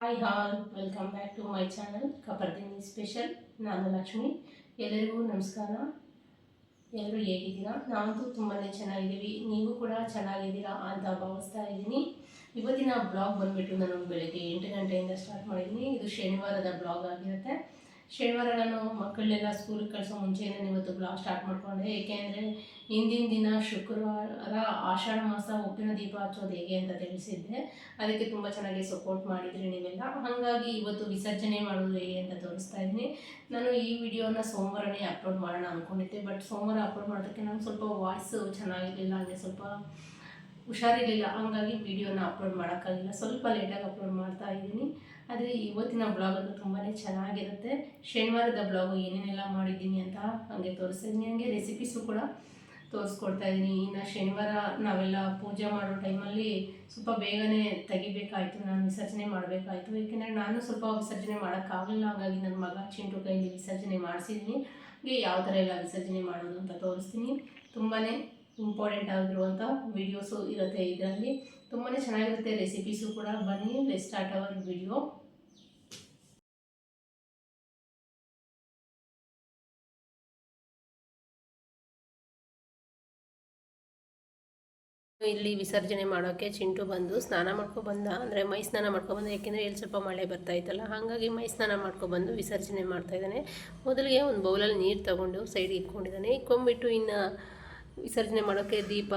Hi all welcome back to my channel Kapardini special. ನಾನು ಲಕ್ಷ್ಮಿ. ಎಲ್ಲರಿಗೂ ನಮಸ್ಕಾರ. ಎಲ್ಲರೂ ಹೇಗಿದ್ದೀರಾ? ನಾವಂತೂ ತುಂಬಾ ಚೆನ್ನಾಗಿದ್ದೀವಿ. ನೀವು ಕೂಡ ಚೆನ್ನಾಗಿದ್ದೀರಾ ಅಂತ ಭಾವಿಸ್ತಾ ಇದ್ದೀನಿ. ಇವತ್ತಿನ ಬ್ಲಾಗ್ ಬಂದುಬಿಟ್ಟು ನಾನು ಬೆಳಗ್ಗೆ 8 ಗಂಟೆಯಿಂದ ಸ್ಟಾರ್ಟ್ ಮಾಡಿದ್ದೀನಿ. ಇದು ಶನಿವಾರದ ಬ್ಲಾಗ್ ಆಗಿರುತ್ತೆ. ಶನಿವಾರ ನಾನು ಮಕ್ಕಳನ್ನೆಲ್ಲ ಸ್ಕೂಲಿಗೆ ಕಳಿಸೋ ಮುಂಚೆ ನಾನು ಇವತ್ತು ಬ್ಲಾಗ್ ಸ್ಟಾರ್ಟ್ ಮಾಡಿಕೊಂಡೆ. ಏಕೆಂದರೆ ಹಿಂದಿನ ದಿನ ಶುಕ್ರವಾರ ಆಷಾಢ ಮಾಸ ಉಪ್ಪಿನ ದೀಪ ಹಚ್ಚೋದು ಹೇಗೆ ಅಂತ ತಿಳಿಸಿದ್ದೆ. ಅದಕ್ಕೆ ತುಂಬ ಚೆನ್ನಾಗಿ ಸಪೋರ್ಟ್ ಮಾಡಿದ್ರಿ ನೀವೆಲ್ಲ. ಹಾಗಾಗಿ ಇವತ್ತು ವಿಸರ್ಜನೆ ಮಾಡೋದು ಹೇಗೆ ಅಂತ ತೋರಿಸ್ತಾ ಇದ್ದೀನಿ. ನಾನು ಈ ವಿಡಿಯೋನ ಸೋಮವಾರನೇ ಅಪ್ಲೋಡ್ ಮಾಡೋಣ ಅಂದ್ಕೊಂಡಿದ್ದೆ. ಬಟ್ ಸೋಮವಾರ ಅಪ್ಲೋಡ್ ಮಾಡೋದಕ್ಕೆ ನಾನು ಸ್ವಲ್ಪ ವಾಯ್ಸು ಚೆನ್ನಾಗಿರಲಿಲ್ಲ, ಹಾಗೆ ಸ್ವಲ್ಪ ಹುಷಾರಿರಲಿಲ್ಲ. ಹಾಗಾಗಿ ವಿಡಿಯೋನ ಅಪ್ಲೋಡ್ ಮಾಡೋಕ್ಕಾಗಿಲ್ಲ. ಸ್ವಲ್ಪ ಲೇಟಾಗಿ ಅಪ್ಲೋಡ್ ಮಾಡ್ತಾ ಇದ್ದೀನಿ. ಆದರೆ ಇವತ್ತಿನ ಬ್ಲಾಗನ್ನು ತುಂಬಾ ಚೆನ್ನಾಗಿರುತ್ತೆ. ಶನಿವಾರದ ಬ್ಲಾಗು ಏನೇನೆಲ್ಲ ಮಾಡಿದ್ದೀನಿ ಅಂತ ಹಾಗೆ ತೋರಿಸ್ತಿದ್ದೀನಿ. ಹಾಗೆ ರೆಸಿಪೀಸು ಕೂಡ ತೋರಿಸ್ಕೊಡ್ತಾ ಇದ್ದೀನಿ. ಇನ್ನು ಶನಿವಾರ ನಾವೆಲ್ಲ ಪೂಜೆ ಮಾಡೋ ಟೈಮಲ್ಲಿ ಸ್ವಲ್ಪ ಬೇಗನೆ ತೆಗಿಬೇಕಾಯಿತು, ನಾನು ವಿಸರ್ಜನೆ ಮಾಡಬೇಕಾಯಿತು. ಏಕೆಂದರೆ ನಾನು ಸ್ವಲ್ಪ ವಿಸರ್ಜನೆ ಮಾಡೋಕ್ಕಾಗಲಿಲ್ಲ. ಹಾಗಾಗಿ ನನ್ನ ಮಗ ಚಿಂಟು ಕೈಯಲ್ಲಿ ವಿಸರ್ಜನೆ ಮಾಡಿಸಿದ್ದೀನಿ. ಹಾಗೆ ಯಾವ ಥರ ಎಲ್ಲ ವಿಸರ್ಜನೆ ಮಾಡೋದು ಅಂತ ತೋರಿಸ್ತೀನಿ. ತುಂಬಾ ಇಂಪಾರ್ಟೆಂಟ್ ಆಗಿರುವಂಥ ವೀಡಿಯೋಸು ಇರುತ್ತೆ ಇದರಲ್ಲಿ. ತುಂಬಾ ಚೆನ್ನಾಗಿರುತ್ತೆ ರೆಸಿಪೀಸು ಕೂಡ. ಬನ್ನಿ ಲೆಟ್ಸ್ ಸ್ಟಾರ್ಟ್ ಅವರ್ ವಿಡಿಯೋ. ಇಲ್ಲಿ ವಿಸರ್ಜನೆ ಮಾಡೋಕ್ಕೆ ಚಿಂಟು ಬಂದು ಸ್ನಾನ ಮಾಡ್ಕೊಬಂದ, ಅಂದರೆ ಮೈ ಸ್ನಾನ ಮಾಡ್ಕೊಬಂದ. ಏಕೆಂದರೆ ಇಲ್ಲಿ ಸ್ವಲ್ಪ ಮಳೆ ಬರ್ತಾ ಇತ್ತಲ್ಲ, ಹಾಗಾಗಿ ಮೈ ಸ್ನಾನ ಮಾಡ್ಕೊಬಂದು ವಿಸರ್ಜನೆ ಮಾಡ್ತಾಯಿದ್ದಾನೆ. ಮೊದಲಿಗೆ ಒಂದು ಬೌಲಲ್ಲಿ ನೀರು ತಗೊಂಡು ಸೈಡ್ಗೆ ಇಟ್ಕೊಂಡಿದ್ದಾನೆ. ಇಟ್ಕೊಂಡ್ಬಿಟ್ಟು ಇನ್ನು ವಿಸರ್ಜನೆ ಮಾಡೋಕ್ಕೆ ದೀಪ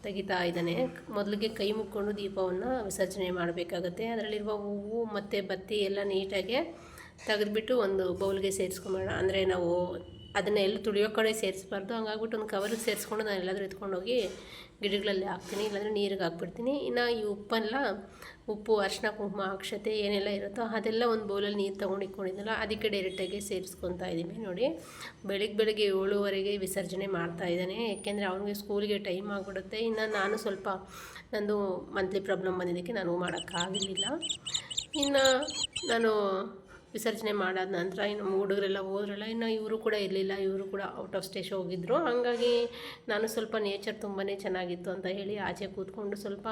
ತೆಗಿತಾ ಇದ್ದಾನೆ. ಮೊದಲಿಗೆ ಕೈ ಮುಕ್ಕೊಂಡು ದೀಪವನ್ನು ವಿಸರ್ಜನೆ ಮಾಡಬೇಕಾಗುತ್ತೆ. ಅದರಲ್ಲಿರುವ ಹೂವು ಮತ್ತು ಬತ್ತಿ ಎಲ್ಲ ನೀಟಾಗಿ ತೆಗೆದುಬಿಟ್ಟು ಒಂದು ಬೌಲ್ಗೆ ಸೇರಿಸ್ಕೊಂಬೇಡ. ಅಂದರೆ ನಾವು ಅದನ್ನು ಎಲ್ಲಿ ತುಳಿಯೋ ಕಡೆ ಸೇರಿಸ್ಬಾರ್ದು. ಹಂಗಾಗ್ಬಿಟ್ಟು ಒಂದು ಕವರಿಗೆ ಸೇರಿಸ್ಕೊಂಡು ನಾನು ಎಲ್ಲಾದರೂ ಎತ್ಕೊಂಡೋಗಿ ಗಿಡಗಳಲ್ಲಿ ಹಾಕ್ತೀನಿ, ಇಲ್ಲಾಂದರೆ ನೀರಿಗೆ ಹಾಕ್ಬಿಡ್ತೀನಿ. ಇನ್ನು ಈ ಉಪ್ಪು, ಅರಿಶಿನ, ಕುಂಕುಮ, ಅಕ್ಷತೆ ಏನೆಲ್ಲ ಇರುತ್ತೋ ಅದೆಲ್ಲ ಒಂದು ಬೌಲಲ್ಲಿ ನೀರು ತೊಗೊಂಡು ಇಟ್ಕೊಂಡಿದ್ದಲ್ಲ ಅದಕ್ಕೆ ಡೈರೆಕ್ಟಾಗಿ ಸೇರಿಸ್ಕೊತಾ ಇದ್ದೀನಿ. ನೋಡಿ, ಬೆಳಗ್ಗೆ 7:30 ವಿಸರ್ಜನೆ ಮಾಡ್ತಾಯಿದ್ದಾನೆ. ಏಕೆಂದರೆ ಅವನಿಗೆ ಸ್ಕೂಲಿಗೆ ಟೈಮ್ ಆಗಿಬಿಡುತ್ತೆ. ಇನ್ನು ನಾನು ಸ್ವಲ್ಪ ನಂದು ಮಂತ್ಲಿ ಪ್ರಾಬ್ಲಮ್ ಬಂದಿದ್ದಕ್ಕೆ ನಾನು ಮಾಡೋಕ್ಕಾಗಲಿಲ್ಲ. ಇನ್ನು ನಾನು ವಿಸರ್ಜನೆ ಮಾಡಾದ ನಂತರ ಇನ್ನು ಹುಡುಗರೆಲ್ಲ ಹೋದ್ರಲ್ಲ, ಇನ್ನು ಇವರು ಕೂಡ ಇರಲಿಲ್ಲ. ಇವರು ಕೂಡ ಔಟ್ ಆಫ್ ಸ್ಟೇಷನ್ ಹೋಗಿದ್ದರು. ಹಾಗಾಗಿ ನಾನು ಸ್ವಲ್ಪ ನೇಚರ್ ತುಂಬಾ ಚೆನ್ನಾಗಿತ್ತು ಅಂತ ಹೇಳಿ ಆಚೆ ಕೂತ್ಕೊಂಡು ಸ್ವಲ್ಪ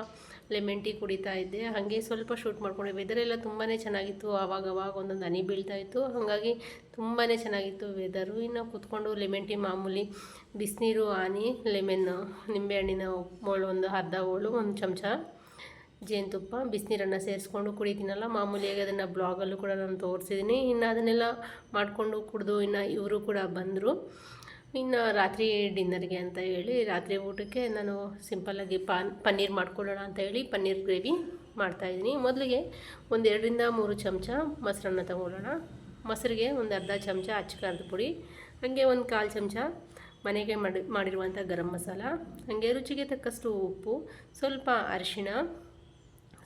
ಲೆಮನ್ ಟೀ ಕುಡಿತಾ ಇದ್ದೆ. ಹಾಗೆ ಸ್ವಲ್ಪ ಶೂಟ್ ಮಾಡ್ಕೊಂಡೆ. ವೆದರೆಲ್ಲ ತುಂಬಾ ಚೆನ್ನಾಗಿತ್ತು. ಆವಾಗವಾಗ ಒಂದೊಂದು ಹನಿ ಬೀಳ್ತಾಯಿತ್ತು. ಹಾಗಾಗಿ ತುಂಬಾ ಚೆನ್ನಾಗಿತ್ತು ವೆದರು. ಇನ್ನು ಕೂತ್ಕೊಂಡು ಲೆಮನ್ ಟೀ, ಮಾಮೂಲಿ ಬಿಸಿನೀರು, ಹನಿ, ನಿಂಬೆಹಣ್ಣಿನ ಹೋಳು ಒಂದು ಅರ್ಧ ಹೋಳು, ಒಂದು ಚಮಚ ಜೇನುತುಪ್ಪ, ಬಿಸಿನೀರನ್ನು ಸೇರಿಸ್ಕೊಂಡು ಕುಡಿತೀನಲ್ಲ ಮಾಮೂಲಿಯಾಗಿ. ಅದನ್ನು ಬ್ಲಾಗಲ್ಲೂ ಕೂಡ ನಾನು ತೋರಿಸಿದ್ದೀನಿ. ಇನ್ನು ಅದನ್ನೆಲ್ಲ ಮಾಡಿಕೊಂಡು ಕುಡಿದು ಇನ್ನು ಇವರು ಕೂಡ ಬಂದರು. ಇನ್ನು ರಾತ್ರಿ ಡಿನ್ನರ್ಗೆ ಅಂತ ಹೇಳಿ ರಾತ್ರಿ ಊಟಕ್ಕೆ ನಾನು ಸಿಂಪಲ್ಲಾಗಿ ಪನ್ನೀರ್ ಮಾಡ್ಕೊಳ್ಳೋಣ ಅಂತ ಹೇಳಿ ಪನ್ನೀರ್ ಗ್ರೇವಿ ಮಾಡ್ತಾಯಿದ್ದೀನಿ. ಮೊದಲಿಗೆ ಒಂದು 2-3 ಚಮಚ ಮೊಸರನ್ನ ತಗೊಳ್ಳೋಣ. ಮೊಸರಿಗೆ ಒಂದು ಅರ್ಧ ಚಮಚ ಅಚ್ಚ ಖಾರದ ಪುಡಿ, ಹಾಗೆ ಒಂದು 1/4 ಚಮಚ ಮನೆಗೆ ಮಾಡಿರುವಂಥ ಗರಂ ಮಸಾಲ, ಹಾಗೆ ರುಚಿಗೆ ತಕ್ಕಷ್ಟು ಉಪ್ಪು, ಸ್ವಲ್ಪ ಅರಿಶಿಣ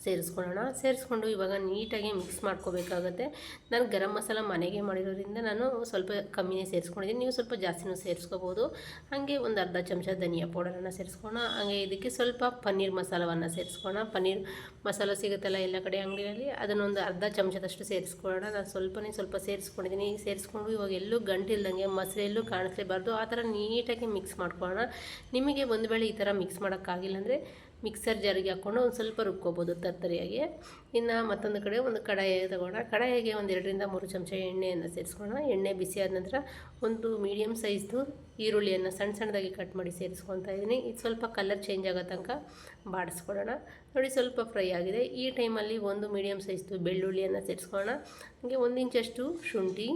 ಸೇರಿಸ್ಕೊಳ್ಳೋಣ. ಸೇರಿಸ್ಕೊಂಡು ಇವಾಗ ನೀಟಾಗಿ ಮಿಕ್ಸ್ ಮಾಡ್ಕೋಬೇಕಾಗತ್ತೆ. ನಾನು ಗರಂ ಮಸಾಲ ಮನೆಗೆ ಮಾಡಿರೋದ್ರಿಂದ ನಾನು ಸ್ವಲ್ಪ ಕಮ್ಮಿನೇ ಸೇರಿಸ್ಕೊಂಡಿದ್ದೀನಿ. ನೀವು ಸ್ವಲ್ಪ ಜಾಸ್ತಿನೂ ಸೇರಿಸ್ಕೋಬೋದು. ಹಾಗೆ ಒಂದು ಅರ್ಧ ಚಮಚ ಧನಿಯಾ ಪೌಡರನ್ನು ಸೇರಿಸ್ಕೊಳ್ಳೋಣ. ಹಾಗೆ ಇದಕ್ಕೆ ಸ್ವಲ್ಪ ಪನ್ನೀರ್ ಮಸಾಲವನ್ನು ಸೇರಿಸ್ಕೊಳ್ಳೋಣ. ಪನ್ನೀರ್ ಮಸಾಲ ಸಿಗುತ್ತಲ್ಲ ಎಲ್ಲ ಕಡೆ ಅಂಗಡಿಯಲ್ಲಿ, ಅದನ್ನೊಂದು ಅರ್ಧ ಚಮಚದಷ್ಟು ಸೇರಿಸ್ಕೊಳ್ಳೋಣ. ನಾನು ಸ್ವಲ್ಪ ಸೇರಿಸ್ಕೊಂಡಿದ್ದೀನಿ. ಈಗ ಸೇರಿಸ್ಕೊಂಡು ಇವಾಗ ಎಲ್ಲೂ ಗಂಟಿಲ್ದಂಗೆ ಮೊಸರೆಲ್ಲೂ ಕಾಣಿಸ್ಲೇಬಾರ್ದು, ಆ ಥರ ನೀಟಾಗಿ ಮಿಕ್ಸ್ ಮಾಡ್ಕೊಳ್ಳೋಣ. ನಿಮಗೆ ಒಂದು ವೇಳೆ ಈ ಥರ ಮಿಕ್ಸ್ ಮಾಡೋಕ್ಕಾಗಿಲ್ಲ ಅಂದರೆ ಮಿಕ್ಸರ್ ಜಾರಿಗೆ ಹಾಕ್ಕೊಂಡು ಒಂದು ಸ್ವಲ್ಪ ರುಬ್ಕೋಬೋದು ತರ್ತರಿಯಾಗಿ. ಇನ್ನು ಮತ್ತೊಂದು ಕಡೆ ಒಂದು ಕಡಾಯಿ ತಗೋಣ. ಕಡಾಯಿಗೆ ಒಂದು 2-3 ಚಮಚ ಎಣ್ಣೆಯನ್ನು ಸೇರಿಸ್ಕೊಳ್ಳೋಣ. ಎಣ್ಣೆ ಬಿಸಿ ಆದ ನಂತರ ಒಂದು ಮೀಡಿಯಮ್ ಸೈಜ್ದು ಈರುಳ್ಳಿಯನ್ನು ಸಣ್ಣದಾಗಿ ಕಟ್ ಮಾಡಿ ಸೇರಿಸ್ಕೊತಾ ಇದ್ದೀನಿ. ಇದು ಸ್ವಲ್ಪ ಕಲರ್ ಚೇಂಜ್ ಆಗೋ ತನಕ ಬಾಡಿಸ್ಕೊಳ್ಳೋಣ. ನೋಡಿ, ಸ್ವಲ್ಪ ಫ್ರೈ ಆಗಿದೆ. ಈ ಟೈಮಲ್ಲಿ ಒಂದು ಮೀಡಿಯಮ್ ಸೈಜ್ದು ಬೆಳ್ಳುಳ್ಳಿಯನ್ನು ಸೇರಿಸ್ಕೊಳ್ಳೋಣ. ಹಾಗೆ 1 ಇಂಚಷ್ಟು ಶುಂಠಿ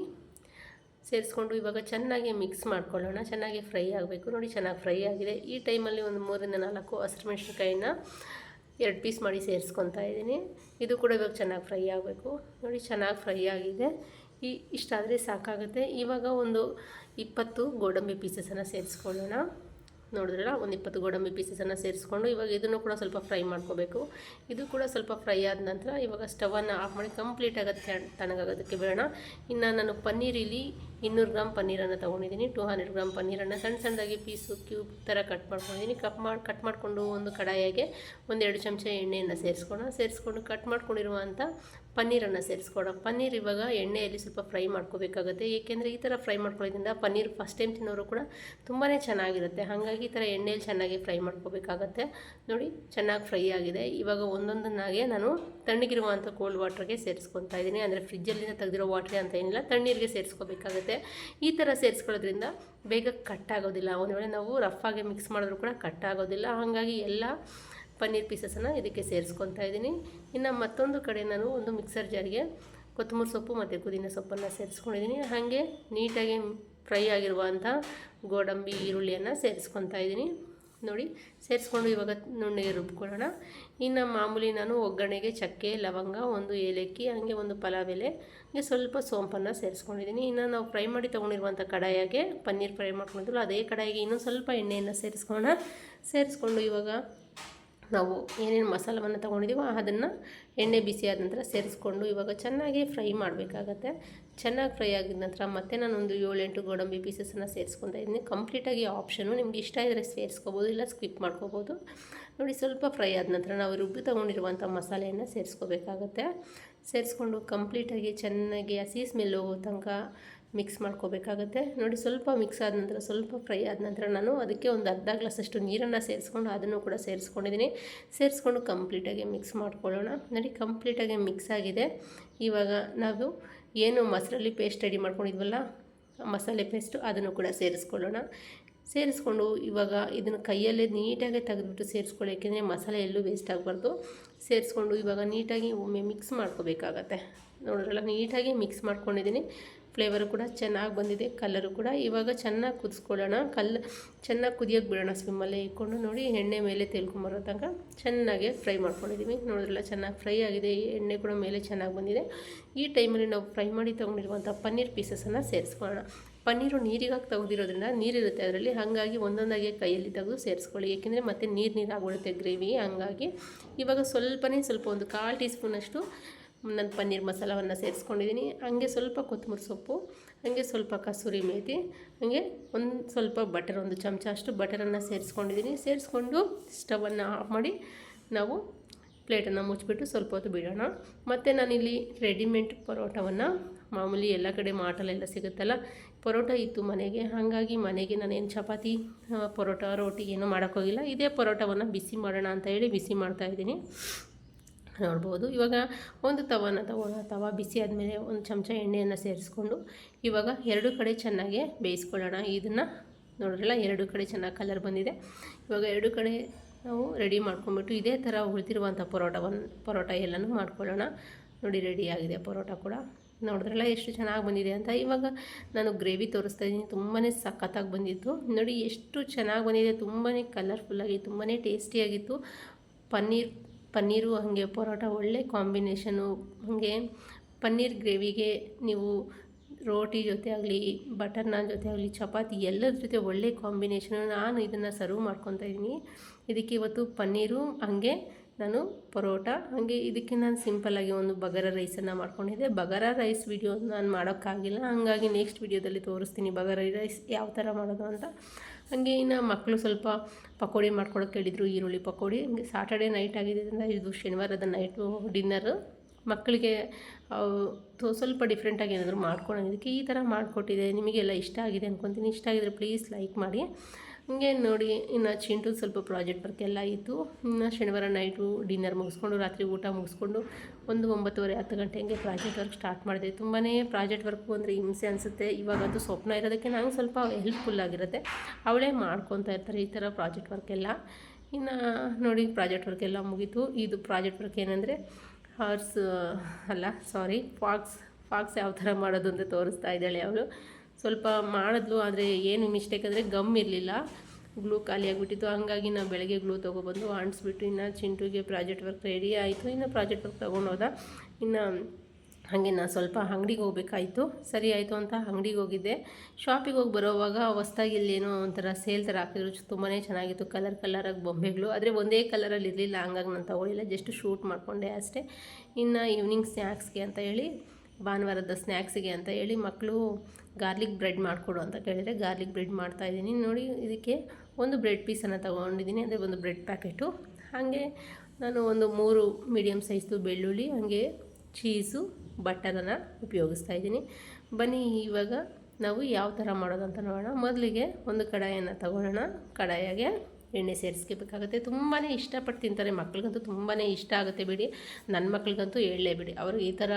ಸೇರಿಸ್ಕೊಂಡು ಇವಾಗ ಚೆನ್ನಾಗಿ ಮಿಕ್ಸ್ ಮಾಡ್ಕೊಳ್ಳೋಣ. ಚೆನ್ನಾಗಿ ಫ್ರೈ ಆಗಬೇಕು. ನೋಡಿ, ಚೆನ್ನಾಗಿ ಫ್ರೈ ಆಗಿದೆ. ಈ ಟೈಮಲ್ಲಿ ಒಂದು 3-4 ಹಸಿರು ಮೆಣಸಿನ್ಕಾಯಿನ 2 ಪೀಸ್ ಮಾಡಿ ಸೇರಿಸ್ಕೊತಾ ಇದ್ದೀನಿ. ಇದು ಕೂಡ ಇವಾಗ ಚೆನ್ನಾಗಿ ಫ್ರೈ ಆಗಬೇಕು. ನೋಡಿ, ಚೆನ್ನಾಗಿ ಫ್ರೈ ಆಗಿದೆ. ಇಷ್ಟಾದರೆ ಸಾಕಾಗುತ್ತೆ. ಇವಾಗ ಒಂದು 20 ಗೋಡಂಬಿ ಪೀಸಸನ್ನು ಸೇರಿಸ್ಕೊಳ್ಳೋಣ. ನೋಡಿದ್ರಲ್ಲ, ಒಂದು 20 ಗೋಡಂಬಿ ಪೀಸಸನ್ನು ಸೇರಿಸ್ಕೊಂಡು ಇವಾಗ ಇದನ್ನು ಕೂಡ ಸ್ವಲ್ಪ ಫ್ರೈ ಮಾಡ್ಕೋಬೇಕು. ಇದು ಕೂಡ ಸ್ವಲ್ಪ ಫ್ರೈ ಆದ ನಂತರ ಇವಾಗ ಸ್ಟವನ್ನು ಆಫ್ ಮಾಡಿ ಕಂಪ್ಲೀಟಾಗಿ ತಣ್ಣಗಾಗೋದಕ್ಕೆ ಬಿಡೋಣ. ಇನ್ನು ನಾನು ಪನ್ನೀರ್ ಇಲ್ಲಿ 200 ಗ್ರಾಮ್ ಪನ್ನೀರನ್ನು ತೊಗೊಂಡಿದ್ದೀನಿ. 200 ಗ್ರಾಮ್ ಪನ್ನೀರನ್ನು ಸಣ್ಣ ಸಣ್ಣದಾಗಿ ಪೀಸು ಕ್ಯೂಬ್ ಥರ ಕಟ್ ಮಾಡ್ಕೊಂಡಿದ್ದೀನಿ. ಕಟ್ ಮಾಡಿಕೊಂಡು ಒಂದು ಕಡಾಯಿಗೆ 1-2 ಚಮಚ ಎಣ್ಣೆಯನ್ನು ಸೇರಿಸ್ಕೊಂಡು ಕಟ್ ಮಾಡ್ಕೊಂಡಿರುವಂಥ ಪನ್ನೀರನ್ನು ಸೇರಿಸ್ಕೊಳ. ಪನ್ನೀರ್ ಇವಾಗ ಎಣ್ಣೆಯಲ್ಲಿ ಸ್ವಲ್ಪ ಫ್ರೈ ಮಾಡ್ಕೋಬೇಕಾಗುತ್ತೆ. ಏಕೆಂದರೆ ಈ ಥರ ಫ್ರೈ ಮಾಡ್ಕೊಳ್ಳೋದ್ರಿಂದ ಪನ್ನೀರ್ ಫಸ್ಟ್ ಟೈಮ್ ತಿನ್ನೋರು ಕೂಡ ತುಂಬಾ ಚೆನ್ನಾಗಿರುತ್ತೆ. ಹಾಗಾಗಿ ಈ ಥರ ಎಣ್ಣೆಯಲ್ಲಿ ಚೆನ್ನಾಗಿ ಫ್ರೈ ಮಾಡ್ಕೋಬೇಕಾಗತ್ತೆ. ನೋಡಿ ಚೆನ್ನಾಗಿ ಫ್ರೈ ಆಗಿದೆ. ಇವಾಗ ಒಂದೊಂದನ್ನಾಗೆ ನಾನು ತಣ್ಣಗಿರುವಂಥ ಕೋಲ್ಡ್ ವಾಟ್ರಿಗೆ ಸೇರಿಸ್ಕೊತಾ ಇದ್ದೀನಿ. ಅಂದರೆ ಫ್ರಿಜ್ಜಲ್ಲಿಂದ ತೆಗೆದಿರೋ ವಾಟ್ರೆ ಅಂತ ಏನಿಲ್ಲ, ತಣ್ಣೀರಿಗೆ ಸೇರಿಸ್ಕೋಬೇಕಾಗುತ್ತೆ. ಈ ಥರ ಸೇರಿಸ್ಕೊಳ್ಳೋದ್ರಿಂದ ಬೇಗ ಕಟ್ ಆಗೋದಿಲ್ಲ. ಒಂದು ವೇಳೆ ನಾವು ರಫಾಗಿ ಮಿಕ್ಸ್ ಮಾಡಿದ್ರೂ ಕೂಡ ಕಟ್ ಆಗೋದಿಲ್ಲ. ಹಾಗಾಗಿ ಎಲ್ಲ ಪನ್ನೀರ್ ಪೀಸಸನ್ನು ಇದಕ್ಕೆ ಸೇರಿಸ್ಕೊತಾ ಇದ್ದೀನಿ. ಇನ್ನು ಮತ್ತೊಂದು ಕಡೆ ನಾನು ಒಂದು ಮಿಕ್ಸರ್ ಜಾರಿಗೆ ಕೊತ್ತಂಬರಿ ಸೊಪ್ಪು ಮತ್ತು ಪುದೀನ ಸೊಪ್ಪನ್ನು ಸೇರಿಸ್ಕೊಂಡಿದ್ದೀನಿ. ಹಾಗೆ ನೀಟಾಗಿ ಫ್ರೈ ಆಗಿರುವಂಥ ಗೋಡಂಬಿ ಈರುಳ್ಳಿಯನ್ನು ಸೇರಿಸ್ಕೊತಾ ಇದ್ದೀನಿ. ನೋಡಿ ಸೇರಿಸ್ಕೊಂಡು ಇವಾಗ ನುಣ್ಣಗೆ ರುಬ್ಕೊಳ್ಳೋಣ. ಇನ್ನು ಮಾಮೂಲಿ ನಾನು ಒಗ್ಗರಣೆಗೆ ಚಕ್ಕೆ, ಲವಂಗ, 1 ಏಲಕ್ಕಿ, ಹಾಗೆ 1 ಪಲಾವ್ ಎಲೆ, ಹಾಗೆ ಸ್ವಲ್ಪ ಸೋಂಪನ್ನು ಸೇರಿಸ್ಕೊಂಡಿದ್ದೀನಿ. ಇನ್ನು ನಾವು ಫ್ರೈ ಮಾಡಿ ತೊಗೊಂಡಿರುವಂಥ ಕಡಾಯಿಗೆ ಪನ್ನೀರ್ ಫ್ರೈ ಮಾಡ್ಕೊಂಡಿದ್ವಲ್ಲ ಅದೇ ಕಡಾಯಿಗೆ ಇನ್ನೂ ಸ್ವಲ್ಪ ಎಣ್ಣೆಯನ್ನು ಸೇರಿಸ್ಕೊಂಡು ಇವಾಗ ನಾವು ಏನೇನು ಮಸಾಲವನ್ನು ತೊಗೊಂಡಿದ್ದೀವೋ ಅದನ್ನು ಎಣ್ಣೆ ಬಿಸಿ ಆದ ನಂತರ ಸೇರಿಸ್ಕೊಂಡು ಇವಾಗ ಚೆನ್ನಾಗಿ ಫ್ರೈ ಮಾಡಬೇಕಾಗತ್ತೆ. ಚೆನ್ನಾಗಿ ಫ್ರೈ ಆಗಿದ ನಂತರ ಮತ್ತೆ ನಾನೊಂದು 7-8 ಗೋಡಂಬಿ ಪೀಸಸನ್ನು ಸೇರಿಸ್ಕೊತಾ ಇದ್ದೀನಿ. ಕಂಪ್ಲೀಟಾಗಿ ಆಪ್ಷನು, ನಿಮ್ಗೆ ಇಷ್ಟ ಇದ್ದರೆ ಸೇರಿಸ್ಕೋಬೋದು, ಇಲ್ಲ ಸ್ಕಿಪ್ ಮಾಡ್ಕೋಬೋದು. ನೋಡಿ ಸ್ವಲ್ಪ ಫ್ರೈ ಆದ ನಂತರ ನಾವು ರುಬ್ಬಿ ತೊಗೊಂಡಿರುವಂಥ ಮಸಾಲೆಯನ್ನು ಸೇರಿಸ್ಕೋಬೇಕಾಗತ್ತೆ. ಸೇರಿಸ್ಕೊಂಡು ಕಂಪ್ಲೀಟಾಗಿ ಚೆನ್ನಾಗಿ ಹಸಿ ಸ್ಮೆಲ್ ಹೋಗೋ ತನಕ ಮಿಕ್ಸ್ ಮಾಡ್ಕೋಬೇಕಾಗತ್ತೆ. ನೋಡಿ ಸ್ವಲ್ಪ ಮಿಕ್ಸ್ ಆದ ನಂತರ, ಸ್ವಲ್ಪ ಫ್ರೈ ಆದ ನಂತರ ನಾನು ಅದಕ್ಕೆ ಒಂದು ಅರ್ಧ ಗ್ಲಾಸಷ್ಟು ನೀರನ್ನು ಸೇರಿಸ್ಕೊಂಡು ಅದನ್ನು ಕೂಡ ಸೇರಿಸ್ಕೊಂಡಿದ್ದೀನಿ. ಸೇರಿಸ್ಕೊಂಡು ಕಂಪ್ಲೀಟಾಗಿ ಮಿಕ್ಸ್ ಮಾಡ್ಕೊಳ್ಳೋಣ. ನೋಡಿ ಕಂಪ್ಲೀಟಾಗಿ ಮಿಕ್ಸ್ ಆಗಿದೆ. ಇವಾಗ ನಾವು ಏನು ಮೊಸರಲ್ಲಿ ಪೇಸ್ಟ್ ರೆಡಿ ಮಾಡ್ಕೊಂಡಿದ್ವಲ್ಲ, ಮಸಾಲೆ ಪೇಸ್ಟು, ಅದನ್ನು ಕೂಡ ಸೇರಿಸ್ಕೊಂಡು ಇವಾಗ ಇದನ್ನು ಕೈಯಲ್ಲೇ ನೀಟಾಗಿ ತೆಗೆದುಬಿಟ್ಟು ಸೇರಿಸ್ಕೊಳ್ಳಿ. ಏಕೆಂದರೆ ಮಸಾಲೆ ಎಲ್ಲೂ ವೇಸ್ಟ್ ಆಗಬಾರ್ದು. ಸೇರಿಸ್ಕೊಂಡು ಇವಾಗ ನೀಟಾಗಿ ಒಮ್ಮೆ ಮಿಕ್ಸ್ ಮಾಡ್ಕೋಬೇಕಾಗತ್ತೆ. ನೋಡಿದ್ರಲ್ಲ, ನೀಟಾಗಿ ಮಿಕ್ಸ್ ಮಾಡ್ಕೊಂಡಿದ್ದೀನಿ. ಫ್ಲೇವರು ಕೂಡ ಚೆನ್ನಾಗಿ ಬಂದಿದೆ, ಕಲರು ಕೂಡ. ಇವಾಗ ಚೆನ್ನಾಗಿ ಕುದಿಸ್ಕೊಳ್ಳೋಣ. ಚೆನ್ನಾಗಿ ಕುದಿಯೋಕ್ಕೆ ಬಿಡೋಣ. ಸ್ವಿಮ್ಮಲ್ಲೇ ಇಟ್ಕೊಂಡು ನೋಡಿ ಎಣ್ಣೆ ಮೇಲೆ ತೇಲ್ಕೊಂಬರೋ ತನಕ ಚೆನ್ನಾಗಿ ಫ್ರೈ ಮಾಡ್ಕೊಂಡಿದ್ದೀವಿ. ನೋಡಿದ್ರಲ್ಲ, ಚೆನ್ನಾಗಿ ಫ್ರೈ ಆಗಿದೆ. ಎಣ್ಣೆ ಕೂಡ ಮೇಲೆ ಚೆನ್ನಾಗಿ ಬಂದಿದೆ. ಈ ಟೈಮಲ್ಲಿ ನಾವು ಫ್ರೈ ಮಾಡಿ ತೊಗೊಂಡಿರುವಂಥ ಪನ್ನೀರ್ ಪೀಸಸನ್ನು ಸೇರಿಸ್ಕೊಳ್ಳೋಣ. ಪನ್ನೀರು ನೀರಿಗಾಗಿ ತೆಗೆದಿರೋದ್ರಿಂದ ನೀರಿರುತ್ತೆ ಅದರಲ್ಲಿ, ಹಾಗಾಗಿ ಒಂದೊಂದಾಗಿ ಕೈಯಲ್ಲಿ ತೆಗೆದು ಸೇರಿಸ್ಕೊಳ್ಳಿ. ಏಕೆಂದರೆ ಮತ್ತೆ ನೀರಾಗ್ಬಿಡುತ್ತೆ ಗ್ರೇವಿ. ಹಾಗಾಗಿ ಇವಾಗ ಸ್ವಲ್ಪ ಒಂದು 1/4 ಟೀ ಸ್ಪೂನಷ್ಟು ನಾನು ಪನ್ನೀರ್ ಮಸಾಲವನ್ನು ಸೇರಿಸ್ಕೊಂಡಿದ್ದೀನಿ. ಹಾಗೆ ಸ್ವಲ್ಪ ಕೊತ್ತಂಬರಿ ಸೊಪ್ಪು, ಹಾಗೆ ಸ್ವಲ್ಪ ಕಸೂರಿ ಮೇಥಿ, ಹಾಗೆ ಸ್ವಲ್ಪ ಬಟರ್, 1 ಚಮಚ ಅಷ್ಟು ಬಟರನ್ನು ಸೇರಿಸ್ಕೊಂಡಿದ್ದೀನಿ. ಸೇರಿಸ್ಕೊಂಡು ಸ್ಟವನ್ನು ಆಫ್ ಮಾಡಿ ನಾವು ಪ್ಲೇಟನ್ನು ಮುಚ್ಚಿಬಿಟ್ಟು ಸ್ವಲ್ಪ ಹೊತ್ತು ಬಿಡೋಣ. ಮತ್ತು ನಾನಿಲ್ಲಿ ರೆಡಿಮೇಡ್ ಪರೋಟವನ್ನು, ಮಾಮೂಲಿ ಎಲ್ಲ ಕಡೆ ಮಾಟಲೆಲ್ಲ ಸಿಗುತ್ತಲ್ಲ, ಪರೋಟ ಇತ್ತು ಮನೆಗೆ. ಹಾಗಾಗಿ ಮನೆಗೆ ನಾನೇನು ಚಪಾತಿ, ಪರೋಟ, ರೋಟಿ ಏನೂ ಮಾಡೋಕ್ಕೋಗಿಲ್ಲ. ಇದೇ ಪರೋಟವನ್ನು ಬಿಸಿ ಮಾಡೋಣ ಅಂತ ಹೇಳಿ ಬಿಸಿ ಮಾಡ್ತಾಯಿದ್ದೀನಿ. ನೋಡ್ಬೋದು. ಇವಾಗ ಒಂದು ತವ ಬಿಸಿ ಆದಮೇಲೆ 1 ಚಮಚ ಎಣ್ಣೆಯನ್ನು ಸೇರಿಸ್ಕೊಂಡು ಇವಾಗ 2 ಕಡೆ ಚೆನ್ನಾಗಿ ಬೇಯಿಸ್ಕೊಳ್ಳೋಣ. ಇದನ್ನು ನೋಡಿದ್ರಲ್ಲ, 2 ಕಡೆ ಚೆನ್ನಾಗಿ ಕಲರ್ ಬಂದಿದೆ. ಇವಾಗ 2 ಕಡೆ ನಾವು ರೆಡಿ ಮಾಡ್ಕೊಂಬಿಟ್ಟು ಇದೇ ಥರ ಉಳಿದಿರುವಂಥ ಪರೋಟ ಎಲ್ಲನೂ ಮಾಡ್ಕೊಳ್ಳೋಣ. ನೋಡಿ ರೆಡಿಯಾಗಿದೆ ಪರೋಟ ಕೂಡ. ನೋಡಿದ್ರಲ್ಲ ಎಷ್ಟು ಚೆನ್ನಾಗಿ ಬಂದಿದೆ ಅಂತ. ಇವಾಗ ನಾನು ಗ್ರೇವಿ ತೋರಿಸ್ತಾ ಇದ್ದೀನಿ. ತುಂಬಾ ಸಖತ್ತಾಗಿ ಬಂದಿತ್ತು. ನೋಡಿ ಎಷ್ಟು ಚೆನ್ನಾಗಿ ಬಂದಿದೆ. ತುಂಬಾ ಕಲರ್ಫುಲ್ಲಾಗಿ, ತುಂಬಾ ಟೇಸ್ಟಿಯಾಗಿತ್ತು. ಪನ್ನೀರು ಹಾಗೆ ಪರೋಟ ಒಳ್ಳೆ ಕಾಂಬಿನೇಷನು. ಹಾಗೆ ಪನ್ನೀರ್ ಗ್ರೇವಿಗೆ ನೀವು ರೋಟಿ ಜೊತೆ ಆಗಲಿ, ಬಟರ್ ನಾನ್ ಜೊತೆ ಆಗಲಿ, ಚಪಾತಿ ಎಲ್ಲರ ಜೊತೆ ಒಳ್ಳೆ ಕಾಂಬಿನೇಷನು. ನಾನು ಇದನ್ನು ಸರ್ವ್ ಮಾಡ್ಕೊತಾ ಇದ್ದೀನಿ. ಇದಕ್ಕೆ ಇವತ್ತು ಪನ್ನೀರು, ಹಾಗೆ ನಾನು ಪರೋಟ, ಹಾಗೆ ಇದಕ್ಕೆ ನಾನು ಸಿಂಪಲ್ಲಾಗಿ ಒಂದು ಬಗಾರ ರೈಸನ್ನು ಮಾಡ್ಕೊಂಡಿದ್ದೆ. ಬಗಾರ ರೈಸ್ ವಿಡಿಯೋ ನಾನು ಮಾಡೋಕ್ಕಾಗಿಲ್ಲ, ಹಾಗಾಗಿ ನೆಕ್ಸ್ಟ್ ವಿಡಿಯೋದಲ್ಲಿ ತೋರಿಸ್ತೀನಿ ಬಗಾರ ರೈಸ್ ಯಾವ ಥರ ಮಾಡೋದು ಅಂತ. ಹಾಗೆ ಇನ್ನು ಮಕ್ಕಳು ಸ್ವಲ್ಪ ಪಕೋಡಿ ಮಾಡ್ಕೊಳಕ್ಕೆ ಹೇಳಿದರು, ಈರುಳ್ಳಿ ಪಕೋಡಿ. ಹಂಗೆ ಸಾಟರ್ಡೆ ನೈಟ್ ಆಗಿದ್ದರಿಂದ ಇದು ಶನಿವಾರದ ನೈಟು ಡಿನ್ನರು. ಮಕ್ಕಳಿಗೆ ಸ್ವಲ್ಪ ಡಿಫ್ರೆಂಟಾಗಿ ಏನಾದರೂ ಮಾಡ್ಕೊಳ್ಳೋದಕ್ಕೆ ಈ ಥರ ಮಾಡಿಕೊಟ್ಟಿದೆ. ನಿಮಗೆಲ್ಲ ಇಷ್ಟ ಆಗಿದೆ ಅಂದ್ಕೊತೀನಿ. ಇಷ್ಟ ಆಗಿದ್ರೆ ಪ್ಲೀಸ್ ಲೈಕ್ ಮಾಡಿ. ಹಂಗೆ ನೋಡಿ, ಇನ್ನು ಚಿಂಟು ಸ್ವಲ್ಪ ಪ್ರಾಜೆಕ್ಟ್ ವರ್ಕ್ ಎಲ್ಲ ಇತ್ತು. ಇನ್ನು ಶನಿವಾರ ನೈಟು ಡಿನ್ನರ್ ಮುಗಿಸ್ಕೊಂಡು, ರಾತ್ರಿ ಊಟ ಮುಗಿಸ್ಕೊಂಡು 9:30 ಗಂಟೆ ಹಂಗೆ ಪ್ರಾಜೆಕ್ಟ್ ವರ್ಕ್ ಸ್ಟಾರ್ಟ್ ಮಾಡಿದೆ. ತುಂಬಾ ಪ್ರಾಜೆಕ್ಟ್ ವರ್ಕು ಅಂದರೆ ಹಿಂಸೆ ಅನಿಸುತ್ತೆ. ಇವಾಗಂತೂ ಸ್ವಪ್ನ ಇರೋದಕ್ಕೆ ನಂಗೆ ಸ್ವಲ್ಪ ಹೆಲ್ಪ್ಫುಲ್ಲಾಗಿರುತ್ತೆ. ಅವಳೇ ಮಾಡ್ಕೊತಾ ಇರ್ತಾರೆ ಈ ಥರ ಪ್ರಾಜೆಕ್ಟ್ ವರ್ಕ್ ಎಲ್ಲ. ಇನ್ನು ನೋಡಿ, ಪ್ರಾಜೆಕ್ಟ್ ವರ್ಕ್ ಎಲ್ಲ ಮುಗೀತು. ಇದು ಪ್ರಾಜೆಕ್ಟ್ ವರ್ಕ್ ಏನಂದರೆ ಫಾಕ್ಸ್ ಯಾವ ಥರ ಮಾಡೋದು ಅಂತ ತೋರಿಸ್ತಾ ಇದ್ದಾಳೆ ಅವಳು. ಸ್ವಲ್ಪ ಮಾಡಿದ್ಲು, ಆದರೆ ಏನು ಮಿಸ್ಟೇಕ್ ಅಂದರೆ ಗಮ್ ಇರಲಿಲ್ಲ, ಗ್ಲೂ ಖಾಲಿಯಾಗಿಬಿಟ್ಟಿತ್ತು. ಹಾಗಾಗಿ ನಾವು ಬೆಳಗ್ಗೆ ಗ್ಲೂ ತೊಗೊಬಂದು ಅಂಟಿಸ್ಬಿಟ್ಟು ಇನ್ನು ಚಿಂಟುಗೆ ಪ್ರಾಜೆಕ್ಟ್ ವರ್ಕ್ ರೆಡಿ ಆಯಿತು. ಇನ್ನು ಪ್ರಾಜೆಕ್ಟ್ ವರ್ಕ್ ತೊಗೊಂಡೋದ. ಇನ್ನು ಹಾಗೆ ನಾನು ಸ್ವಲ್ಪ ಅಂಗಡಿಗೆ ಹೋಗ್ಬೇಕಾಯಿತು. ಸರಿ ಆಯಿತು ಅಂತ ಅಂಗಡಿಗೆ ಹೋಗಿದ್ದೆ. ಶಾಪಿಗೆ ಹೋಗಿ ಬರೋವಾಗ ಹೊಸ್ದಾಗಿ ಇಲ್ಲೇನೋ ಒಂಥರ ಸೇಲ್ ಥರ ಹಾಕಿದ್ರು. ತುಂಬಾ ಚೆನ್ನಾಗಿತ್ತು, ಕಲರಾಗಿ ಬೊಂಬೆಗಳು. ಆದರೆ ಒಂದೇ ಕಲರಲ್ಲಿ ಇರಲಿಲ್ಲ, ಹಂಗಾಗಿ ನಾನು ತೊಗೊಳ್ಳಿಲ್ಲ, ಜಸ್ಟ್ ಶೂಟ್ ಮಾಡಿಕೊಂಡೆ ಅಷ್ಟೇ. ಇನ್ನು ಈವ್ನಿಂಗ್ ಸ್ನ್ಯಾಕ್ಸ್ಗೆ ಅಂತ ಹೇಳಿ ಭಾನುವಾರದ ಸ್ನ್ಯಾಕ್ಸಿಗೆ ಅಂತ ಹೇಳಿ ಮಕ್ಕಳು ಗಾರ್ಲಿಕ್ ಬ್ರೆಡ್ ಮಾಡಿಕೊಡು ಅಂತ ಕೇಳಿದರೆ ಗಾರ್ಲಿಕ್ ಬ್ರೆಡ್ ಮಾಡ್ತಾಯಿದ್ದೀನಿ ನೋಡಿ. ಇದಕ್ಕೆ ಒಂದು ಬ್ರೆಡ್ ಪೀಸನ್ನು ತೊಗೊಂಡಿದ್ದೀನಿ, ಅಂದರೆ ಒಂದು ಬ್ರೆಡ್ ಪ್ಯಾಕೆಟು. ಹಾಗೆ ನಾನು ಒಂದು 3 ಮೀಡಿಯಮ್ ಸೈಜ್ದು ಬೆಳ್ಳುಳ್ಳಿ, ಹಾಗೆ ಚೀಸು, ಬಟರನ್ನು ಉಪಯೋಗಿಸ್ತಾ ಇದ್ದೀನಿ. ಬನ್ನಿ ಇವಾಗ ನಾವು ಯಾವ ಥರ ಮಾಡೋದು ಅಂತ ನೋಡೋಣ. ಮೊದಲಿಗೆ ಒಂದು ಕಡಾಯನ್ನು ತಗೊಳ್ಳೋಣ. ಕಡಾಯಿಗೆ ಎಣ್ಣೆ ಸೇರಿಸ್ಕೋಬೇಕಾಗುತ್ತೆ. ತುಂಬಾ ಇಷ್ಟಪಟ್ಟು ತಿಂತಾರೆ, ಮಕ್ಳಿಗಂತೂ ತುಂಬಾ ಇಷ್ಟ ಆಗುತ್ತೆ ಬಿಡಿ. ನನ್ನ ಮಕ್ಳಿಗಂತೂ ಹೇಳಲೇಬಿಡಿ, ಅವ್ರಿಗೆ ಈ ಥರ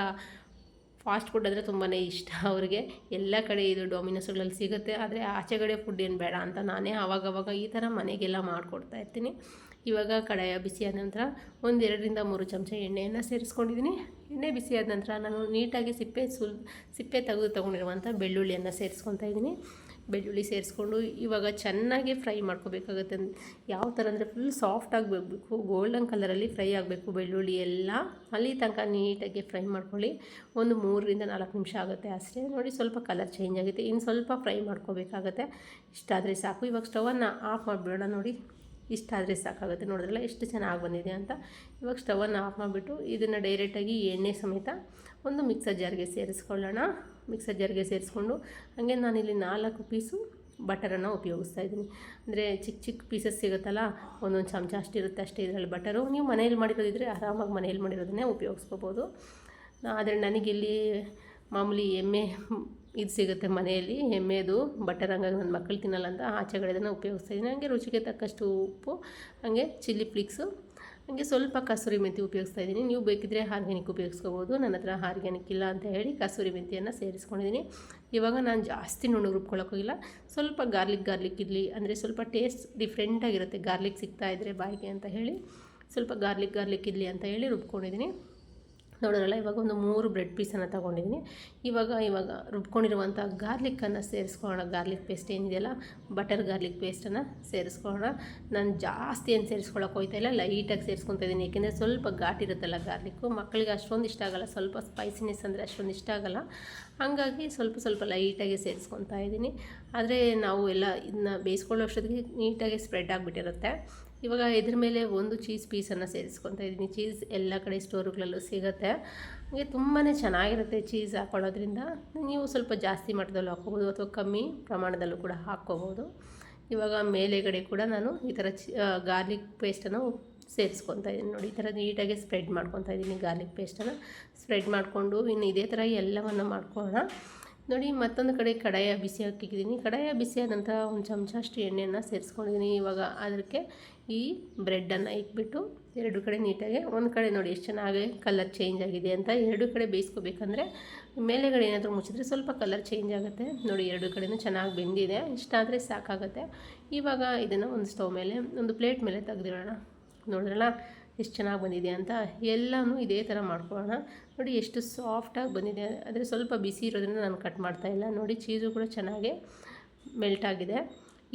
ಫಾಸ್ಟ್ ಫುಡ್ ಅಂದರೆ ತುಂಬಾ ಇಷ್ಟ ಅವ್ರಿಗೆ. ಎಲ್ಲ ಕಡೆ ಇದು ಡೊಮಿನೋಸ್ಗಳಲ್ಲಿ ಸಿಗುತ್ತೆ, ಆದರೆ ಆಚೆಗಡೆ ಫುಡ್ ಏನು ಬೇಡ ಅಂತ ನಾನೇ ಆವಾಗವಾಗ ಈ ಥರ ಮನೆಗೆಲ್ಲ ಮಾಡಿಕೊಡ್ತಾ ಇರ್ತೀನಿ. ಇವಾಗ ಕಡಾಯ ಬಿಸಿಯಾದ ನಂತರ 1 2ರಿಂದ 3 ಚಮಚ ಎಣ್ಣೆಯನ್ನು ಸೇರಿಸ್ಕೊಂಡಿದ್ದೀನಿ. ಎಣ್ಣೆ ಬಿಸಿಯಾದ ನಂತರ ನಾನು ನೀಟಾಗಿ ಸಿಪ್ಪೆ ತೊಗೊಂಡಿರುವಂಥ ಬೆಳ್ಳುಳ್ಳಿಯನ್ನು ಸೇರಿಸ್ಕೊತಾ ಇದ್ದೀನಿ. ಬೆಳ್ಳುಳ್ಳಿ ಸೇರಿಸ್ಕೊಂಡು ಇವಾಗ ಚೆನ್ನಾಗಿ ಫ್ರೈ ಮಾಡ್ಕೋಬೇಕಾಗುತ್ತೆ. ಯಾವ ಥರ ಅಂದರೆ ಫುಲ್ ಸಾಫ್ಟಾಗಿ ಬೇಕು, ಗೋಲ್ಡನ್ ಕಲರಲ್ಲಿ ಫ್ರೈ ಆಗಬೇಕು ಬೆಳ್ಳುಳ್ಳಿ ಎಲ್ಲ. ಅಲ್ಲಿ ತನಕ ನೀಟಾಗಿ ಫ್ರೈ ಮಾಡ್ಕೊಳ್ಳಿ. ಒಂದು 3 ರಿಂದ 4 ನಿಮಿಷ ಆಗುತ್ತೆ ಅಷ್ಟೇ. ನೋಡಿ ಸ್ವಲ್ಪ ಕಲರ್ ಚೇಂಜ್ ಆಗುತ್ತೆ, ಇನ್ನು ಸ್ವಲ್ಪ ಫ್ರೈ ಮಾಡ್ಕೋಬೇಕಾಗತ್ತೆ. ಇಷ್ಟಾದರೆ ಸಾಕು. ಇವಾಗ ಸ್ಟವನ್ನು ಆಫ್ ಮಾಡಿಬಿಡೋಣ. ನೋಡಿ ಇಷ್ಟಾದರೆ ಸಾಕಾಗುತ್ತೆ. ನೋಡಿದ್ರಲ್ಲ ಎಷ್ಟು ಚೆನ್ನಾಗಿ ಬಂದಿದೆ ಅಂತ. ಇವಾಗ ಸ್ಟವನ್ನು ಆಫ್ ಮಾಡಿಬಿಟ್ಟು ಇದನ್ನು ಡೈರೆಕ್ಟಾಗಿ ಎಣ್ಣೆ ಸಮೇತ ಒಂದು ಮಿಕ್ಸರ್ ಜಾರ್ಗೆ ಸೇರಿಸ್ಕೊಳ್ಳೋಣ. ಮಿಕ್ಸರ್ ಜಾರ್ಗೆ ಸೇರಿಸ್ಕೊಂಡು ಹಾಗೆ ನಾನಿಲ್ಲಿ 4 ಪೀಸು ಬಟರನ್ನು ಉಪಯೋಗಿಸ್ತಾ ಇದ್ದೀನಿ. ಅಂದರೆ ಚಿಕ್ಕ ಚಿಕ್ಕ ಪೀಸಸ್ ಸಿಗುತ್ತಲ್ಲ, ಒಂದೊಂದು ಚಮಚ ಅಷ್ಟಿರುತ್ತೆ ಅಷ್ಟೇ ಇದರಲ್ಲಿ ಬಟರು. ನೀವು ಮನೇಲಿ ಮಾಡಿರೋದಿದ್ರೆ ಆರಾಮಾಗಿ ಮನೇಲಿ ಮಾಡಿರೋದನ್ನೇ ಉಪಯೋಗಿಸ್ಕೋಬೋದು. ಆದರೆ ನನಗಿಲ್ಲಿ ಮಾಮೂಲಿ ಎಮ್ಮೆ ಇದು ಸಿಗುತ್ತೆ ಮನೆಯಲ್ಲಿ, ಎಮ್ಮೆದು ಬಟರ್. ಹಂಗಾಗಿ ನನ್ನ ಮಕ್ಕಳು ತಿನ್ನಲ್ಲ ಅಂತ ಆಚೆಗಡೆದನ್ನು ಉಪಯೋಗಿಸ್ತಾ ಇದ್ದೀನಿ. ಹಾಗೆ ರುಚಿಗೆ ತಕ್ಕಷ್ಟು ಉಪ್ಪು, ಹಾಗೆ ಚಿಲ್ಲಿ ಫ್ಲೇಕ್ಸು, ಹಾಗೆ ಸ್ವಲ್ಪ ಕಸೂರಿ ಮೆಂತಿ ಉಪಯೋಗಿಸ್ತಾ ಇದ್ದೀನಿ. ನೀವು ಬೇಕಿದ್ದರೆ ಆರ್ಗ್ಯಾನಿಕ್ ಉಪಯೋಗಿಸ್ಕೋಬೋದು. ನನ್ನ ಹತ್ರ ಆರ್ಗ್ಯಾನಿಕ್ ಇಲ್ಲ ಅಂತ ಹೇಳಿ ಕಸೂರಿ ಮೆಂತಿಯನ್ನು ಸೇರಿಸ್ಕೊಂಡಿದ್ದೀನಿ. ಇವಾಗ ನಾನು ಜಾಸ್ತಿ ನುಣ್ಣಗೆ ರುಬ್ಕೊಳ್ಳೋಕ್ಕೋಗಿಲ್ಲ. ಸ್ವಲ್ಪ ಗಾರ್ಲಿಕ್ ಇರಲಿ, ಅಂದರೆ ಸ್ವಲ್ಪ ಟೇಸ್ಟ್ ಡಿಫ್ರೆಂಟಾಗಿರುತ್ತೆ ಗಾರ್ಲಿಕ್ ಸಿಗ್ತಾ ಇದ್ದರೆ ಬಾಯಿಗೆ ಅಂತ ಹೇಳಿ ಸ್ವಲ್ಪ ಗಾರ್ಲಿಕ್ ಇರಲಿ ಅಂತ ಹೇಳಿ ರುಬ್ಕೊಂಡಿದ್ದೀನಿ. ನೋಡೋರಲ್ಲ, ಇವಾಗ ಒಂದು 3 ಬ್ರೆಡ್ ಪೀಸನ್ನು ತೊಗೊಂಡಿದ್ದೀನಿ. ಇವಾಗ ರುಬ್ಕೊಂಡಿರುವಂಥ ಗಾರ್ಲಿಕ್ಕನ್ನು ಸೇರಿಸ್ಕೊಳ್ಳೋಣ. ಗಾರ್ಲಿಕ್ ಪೇಸ್ಟ್ ಏನಿದೆಯಲ್ಲ, ಬಟರ್ ಗಾರ್ಲಿಕ್ ಪೇಸ್ಟನ್ನು ಸೇರಿಸ್ಕೊಳ್ಳೋಣ. ನಾನು ಜಾಸ್ತಿ ಏನು ಸೇರಿಸ್ಕೊಳ್ಳೋಕೆ ಹೋಗ್ತಾ ಇಲ್ಲ, ಲೈಟಾಗಿ ಸೇರಿಸ್ಕೊತಾ ಇದ್ದೀನಿ. ಏಕೆಂದರೆ ಸ್ವಲ್ಪ ಘಾಟಿರುತ್ತಲ್ಲ ಗಾರ್ಲಿಕ್ಕು, ಮಕ್ಕಳಿಗೆ ಅಷ್ಟೊಂದು ಇಷ್ಟ ಆಗೋಲ್ಲ. ಸ್ವಲ್ಪ ಸ್ಪೈಸಿನೆಸ್ ಅಂದರೆ ಅಷ್ಟೊಂದು ಇಷ್ಟ ಆಗೋಲ್ಲ, ಹಾಗಾಗಿ ಸ್ವಲ್ಪ ಲೈಟಾಗಿ ಸೇರಿಸ್ಕೊತಾ ಇದ್ದೀನಿ. ಆದರೆ ನಾವು ಎಲ್ಲ ಇದನ್ನ ಬೇಯಿಸ್ಕೊಳ್ಳೋ ಅಷ್ಟೊತ್ತಿಗೆ ನೀಟಾಗಿ ಸ್ಪ್ರೆಡ್ ಆಗಿಬಿಟ್ಟಿರುತ್ತೆ. ಇವಾಗ ಇದ್ರ ಮೇಲೆ ಒಂದು ಚೀಸ್ ಪೀಸನ್ನು ಸೇರಿಸ್ಕೊತಾ ಇದ್ದೀನಿ. ಚೀಸ್ ಎಲ್ಲ ಕಡೆ ಸ್ಟೋರುಗಳಲ್ಲೂ ಸಿಗುತ್ತೆ. ಹಾಗೆ ತುಂಬಾ ಚೆನ್ನಾಗಿರುತ್ತೆ ಚೀಸ್ ಹಾಕ್ಕೊಳ್ಳೋದ್ರಿಂದ. ನೀವು ಸ್ವಲ್ಪ ಜಾಸ್ತಿ ಮಟ್ಟದಲ್ಲೂ ಹಾಕ್ಕೋಬೋದು ಅಥವಾ ಕಮ್ಮಿ ಪ್ರಮಾಣದಲ್ಲೂ ಕೂಡ ಹಾಕ್ಕೋಬೋದು. ಇವಾಗ ಮೇಲೆಗಡೆ ಕೂಡ ನಾನು ಈ ಥರ ಗಾರ್ಲಿಕ್ ಪೇಸ್ಟನ್ನು ಸೇರಿಸ್ಕೊತಾ ಇದ್ದೀನಿ. ನೋಡಿ, ಈ ಥರ ನೀಟಾಗಿ ಸ್ಪ್ರೆಡ್ ಮಾಡ್ಕೊತಾ ಇದ್ದೀನಿ. ಗಾರ್ಲಿಕ್ ಪೇಸ್ಟನ್ನು ಸ್ಪ್ರೆಡ್ ಮಾಡಿಕೊಂಡು ಇನ್ನು ಇದೇ ಥರ ಎಲ್ಲವನ್ನು ಮಾಡ್ಕೊಳ್ಳೋಣ. ನೋಡಿ, ಮತ್ತೊಂದು ಕಡೆ ಕಡಾಯ ಬಿಸಿ ಹಾಕಿದ್ದೀನಿ. ಕಡಾಯ ಬಿಸಿಯಾದ ನಂತರ 1 ಚಮಚ ಅಷ್ಟು ಎಣ್ಣೆಯನ್ನು ಸೇರಿಸ್ಕೊಂಡಿದ್ದೀನಿ. ಇವಾಗ ಅದಕ್ಕೆ ಈ ಬ್ರೆಡ್ಡನ್ನು ಇಟ್ಬಿಟ್ಟು 2 ಕಡೆ ನೀಟಾಗಿ, ಒಂದು ಕಡೆ ನೋಡಿ ಎಷ್ಟು ಚೆನ್ನಾಗಿ ಕಲರ್ ಚೇಂಜ್ ಆಗಿದೆ ಅಂತ. 2 ಕಡೆ ಬೇಯಿಸ್ಕೋಬೇಕಂದ್ರೆ ಮೇಲೆಗಡೆ ಏನಾದರೂ ಮುಚ್ಚಿದ್ರೆ ಸ್ವಲ್ಪ ಕಲರ್ ಚೇಂಜ್ ಆಗುತ್ತೆ. ನೋಡಿ, 2 ಕಡೆಯೂ ಚೆನ್ನಾಗಿ ಬೆಂದಿದೆ. ಇಷ್ಟಾದರೆ ಸಾಕಾಗುತ್ತೆ. ಇವಾಗ ಇದನ್ನು ಒಂದು ಸ್ಟವ್ ಮೇಲೆ, ಒಂದು ಪ್ಲೇಟ್ ಮೇಲೆ ತೆಗೆದಿಡೋಣ. ನೋಡಿದ್ರಲ್ಲ ಎಷ್ಟು ಚೆನ್ನಾಗಿ ಬಂದಿದೆ ಅಂತ. ಎಲ್ಲನೂ ಇದೇ ಥರ ಮಾಡ್ಕೊಳ್ಳೋಣ. ನೋಡಿ ಎಷ್ಟು ಸಾಫ್ಟಾಗಿ ಬಂದಿದೆ. ಆದರೆ ಸ್ವಲ್ಪ ಬಿಸಿ ಇರೋದ್ರಿಂದ ನಾನು ಕಟ್ ಮಾಡ್ತಾಯಿಲ್ಲ. ನೋಡಿ, ಚೀಸು ಕೂಡ ಚೆನ್ನಾಗಿ ಮೆಲ್ಟ್ ಆಗಿದೆ.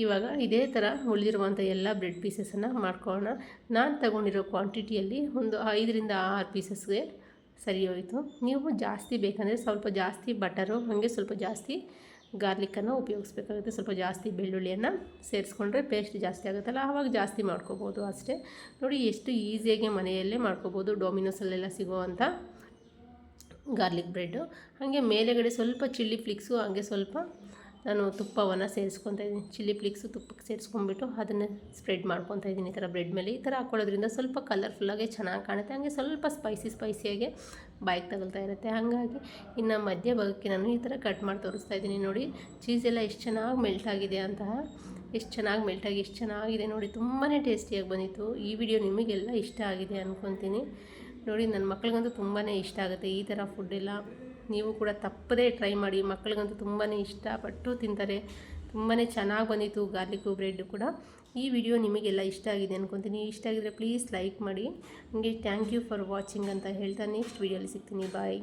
ಇವಾಗ ಇದೇ ಥರ ಉಳಿದಿರುವಂಥ ಎಲ್ಲ ಬ್ರೆಡ್ ಪೀಸಸನ್ನು ಮಾಡ್ಕೊಳ್ಳೋಣ. ನಾನು ತಗೊಂಡಿರೋ ಕ್ವಾಂಟಿಟಿಯಲ್ಲಿ ಒಂದು 5 ರಿಂದ 6 ಪೀಸಸ್ಗೆ ಸರಿ ಹೋಯಿತು. ನೀವು ಜಾಸ್ತಿ ಬೇಕಂದರೆ ಸ್ವಲ್ಪ ಜಾಸ್ತಿ ಬಟರು, ಹಾಗೆ ಸ್ವಲ್ಪ ಜಾಸ್ತಿ ಗಾರ್ಲಿಕ್ಕನ್ನು ಉಪಯೋಗಿಸ್ಬೇಕಾಗುತ್ತೆ. ಸ್ವಲ್ಪ ಜಾಸ್ತಿ ಬೆಳ್ಳುಳ್ಳಿಯನ್ನು ಸೇರಿಸ್ಕೊಂಡ್ರೆ ಪೇಸ್ಟ್ ಜಾಸ್ತಿ ಆಗುತ್ತಲ್ಲ, ಆವಾಗ ಜಾಸ್ತಿ ಮಾಡ್ಕೋಬೋದು ಅಷ್ಟೇ. ನೋಡಿ ಎಷ್ಟು ಈಸಿಯಾಗಿ ಮನೆಯಲ್ಲೇ ಮಾಡ್ಕೋಬೋದು. ಡೊಮಿನೋಸಲ್ಲೆಲ್ಲ ಸಿಗೋವಂಥ ಗಾರ್ಲಿಕ್ ಬ್ರೆಡ್ಡು. ಹಾಗೆ ಮೇಲೆಗಡೆ ಸ್ವಲ್ಪ ಚಿಲ್ಲಿ ಫ್ಲೇಕ್ಸು, ಹಾಗೆ ಸ್ವಲ್ಪ ನಾನು ತುಪ್ಪವನ್ನು ಸೇರಿಸ್ಕೊತಾ ಇದ್ದೀನಿ. ಚಿಲ್ಲಿ ಫ್ಲೇಕ್ಸು ತುಪ್ಪಕ್ಕೆ ಸೇರಿಸ್ಕೊಂಡ್ಬಿಟ್ಟು ಅದನ್ನು ಸ್ಪ್ರೆಡ್ ಮಾಡ್ಕೊತಾ ಇದ್ದೀನಿ ಈ ಥರ ಬ್ರೆಡ್ ಮೇಲೆ. ಈ ಥರ ಹಾಕ್ಕೊಳ್ಳೋದ್ರಿಂದ ಸ್ವಲ್ಪ ಕಲರ್ಫುಲ್ಲಾಗಿ ಚೆನ್ನಾಗಿ ಕಾಣುತ್ತೆ. ಹಾಗೆ ಸ್ವಲ್ಪ ಸ್ಪೈಸಿಯಾಗಿ ಬಾಯಿಗೆ ತಗೊಳ್ತಾ ಇರುತ್ತೆ. ಹಾಗಾಗಿ ಇನ್ನು ಮಧ್ಯ ಭಾಗಕ್ಕೆ ನಾನು ಈ ಥರ ಕಟ್ ಮಾಡಿ ತೋರಿಸ್ತಾ ಇದ್ದೀನಿ. ನೋಡಿ, ಚೀಸೆಲ್ಲ ಎಷ್ಟು ಚೆನ್ನಾಗಿ ಮೆಲ್ಟ್ ಆಗಿದೆ ಅಂತ. ಎಷ್ಟು ಚೆನ್ನಾಗಿ ಮೆಲ್ಟಾಗಿ ಎಷ್ಟು ಚೆನ್ನಾಗಿದೆ ನೋಡಿ. ತುಂಬಾ ಟೇಸ್ಟಿಯಾಗಿ ಬಂದಿತ್ತು. ಈ ವಿಡಿಯೋ ನಿಮಗೆಲ್ಲ ಇಷ್ಟ ಆಗಿದೆ ಅಂದ್ಕೊತೀನಿ. ನೋಡಿ, ನನ್ನ ಮಕ್ಳಿಗಂತೂ ತುಂಬಾ ಇಷ್ಟ ಆಗುತ್ತೆ ಈ ಥರ ಫುಡ್ಡೆಲ್ಲ. ನೀವು ಕೂಡ ತಪ್ಪದೇ ಟ್ರೈ ಮಾಡಿ. ಮಕ್ಕಳಿಗಂತೂ ತುಂಬಾ ಇಷ್ಟಪಟ್ಟು ತಿಂತಾರೆ. ತುಂಬಾ ಚೆನ್ನಾಗಿ ಬಂದಿತ್ತು ಗಾರ್ಲಿಕ್ಕು ಬ್ರೆಡ್ ಕೂಡ. ಈ ವಿಡಿಯೋ ನಿಮಗೆಲ್ಲ ಇಷ್ಟ ಆಗಿದೆ ಅಂದ್ಕೊತೀನಿ. ಇಷ್ಟ ಆಗಿದ್ರೆ ಪ್ಲೀಸ್ ಲೈಕ್ ಮಾಡಿ. ಹಾಗೆ ಥ್ಯಾಂಕ್ ಯು ಫಾರ್ ವಾಚಿಂಗ್ ಅಂತ ಹೇಳ್ತಾ ನೆಕ್ಸ್ಟ್ ವಿಡಿಯೋಲಿ ಸಿಗ್ತೀನಿ. ಬಾಯ್.